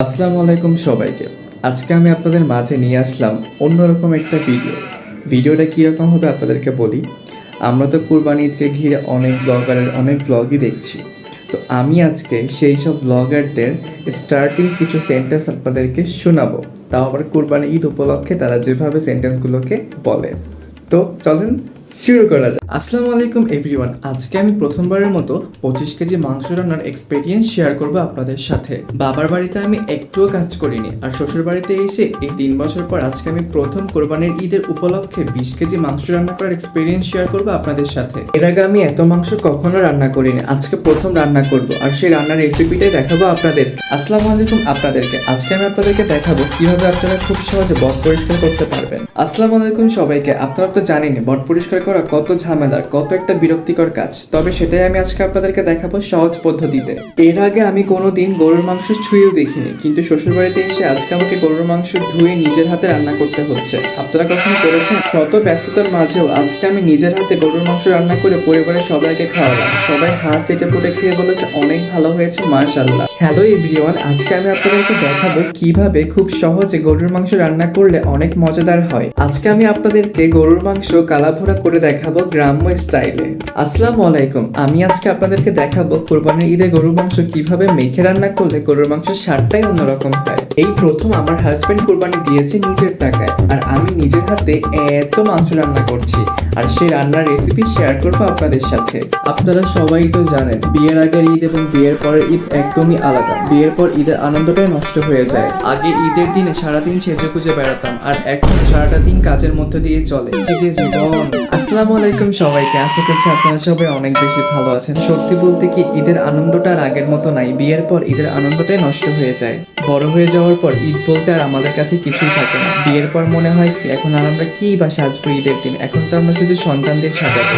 আসসালামু আলাইকুম সবাইকে। আজকে আমি আপনাদের মাঝে নিয়ে আসলাম অন্যরকম একটা ভিডিওটা কীরকম হবে আপনাদেরকে বলি। আমরা তো কুরবানি ঈদকে ঘিরে অনেক ব্লগারের অনেক ব্লগই দেখছি। তো আমি আজকে সেই সব ব্লগারদের স্টার্টিং কিছু সেন্টেন্স আপনাদেরকে শোনাবো, তাও আবার কুরবানি ঈদ উপলক্ষে তারা যেভাবে সেন্টেন্সগুলোকে বলে। তো চলেন শুরু করা যাক। আসসালামু আলাইকুম এভরিওয়ান। আজকে আমি প্রথমবারের মতো 25 কেজি মাংস রান্নার এক্সপেরিয়েন্স শেয়ার করব আপনাদের সাথে। বাবার বাড়িতে আমি একটুও কাজ করিনি, আর শ্বশুর বাড়িতে এসে এই 3 বছর পর আজকে আমি প্রথম কোরবানির ঈদের উপলক্ষে 20 কেজি মাংস রান্না করার এক্সপেরিয়েন্স শেয়ার করব আপনাদের সাথে। এর আগে আমি এত মাংস কখনো রান্না করিনি, আজকে প্রথম রান্না করব, আর সেই রান্নার রেসিপিটাই দেখাবো আপনাদের। আসসালামু আলাইকুম আপনাদেরকে। আজকে আমি আপনাদেরকে দেখাবো কিভাবে আপনারা খুব সহজে বট পরিষ্কার করতে পারবেন। আসসালামু আলাইকুম সবাইকে। আপনারা তো জানেনই বট পরিষ্কার করা কত ঝামেলার, কত একটা বিরক্তিকর কাজ, তবে সেটাই আমি আজকে আপনাদেরকে দেখাবো সহজ পদ্ধতিতে। এর আগে আমি কোনোদিন গরুর মাংস ছুঁয়েও দেখিনি, কিন্তু শ্বশুরবাড়িতে এসে আজকে আমাকে গরুর মাংস ধুয়ে নিজের হাতে রান্না করতে হচ্ছে। আপনারা কখনো করেছেন? শত ব্যস্ততার মাঝেও আজকে আমি নিজের হাতে গরুর মাংস রান্না করে পরিবারের সবাইকে খাওয়ালাম। সবাই হাত চেটে পুটে খেয়ে বলেছে অনেক ভালো হয়েছে, মাশাআল্লাহ। হ্যালো এভরিওয়ান, আজকে আমি আপনাদেরকে দেখাবো কিভাবে খুব সহজে গরুর মাংস রান্না করলে অনেক মজাদার হয়। আজকে আমি আপনাদেরকে গরুর মাংস কালাভুনা করে দেখাবো গ্রাম্য স্টাইলে। আসসালামু আলাইকুম। আমি আজকে আপনাদেরকে দেখাবো কোরবানির ঈদে গরুর মাংস কিভাবে মেখে রান্না করলে গরুর মাংসের স্বাদটাই অন্যরকম হয়। এই প্রথম আমার হাজবেন্ড কোরবানি দিয়েছে নিজের টাকায়, আর আমি নিজের হাতে এত মাংস রান্না করছি, আর সেই রান্নার রেসিপি শেয়ার করবো আপনাদের সাথে। আপনারা সবাই তো জানেন বিয়ের আগের ঈদ এবং বিয়ের পরের ঈদ একদমই আলাদা। বিয়ের পর ঈদের আনন্দটাই নষ্ট হয়ে যায়। আগে ঈদের দিনে সারাদিন সেজে গুজে বেড়াতাম, আর এখন সারাটা দিন কাজের মধ্যে দিয়ে চলে। কি যে জীবন। আসসালামু আলাইকুম সবাইকে। আশা করছি আপনারা সবাই অনেক বেশি ভালো আছেন। সত্যি বলতে কি ঈদের আনন্দটা আর আগের মতো নাই। বিয়ের পর ঈদের আনন্দটাই নষ্ট হয়ে যায়। বড় হয়ে যাওয়ার পর ঈদ বলতে আর আমাদের কাছে কিছুই থাকে না। বিয়ের পর মনে হয় কি এখন আর আমরা কি বা সাজবো ঈদের দিন, এখন তো আমরা শুধু সন্তানদের সাজাবো।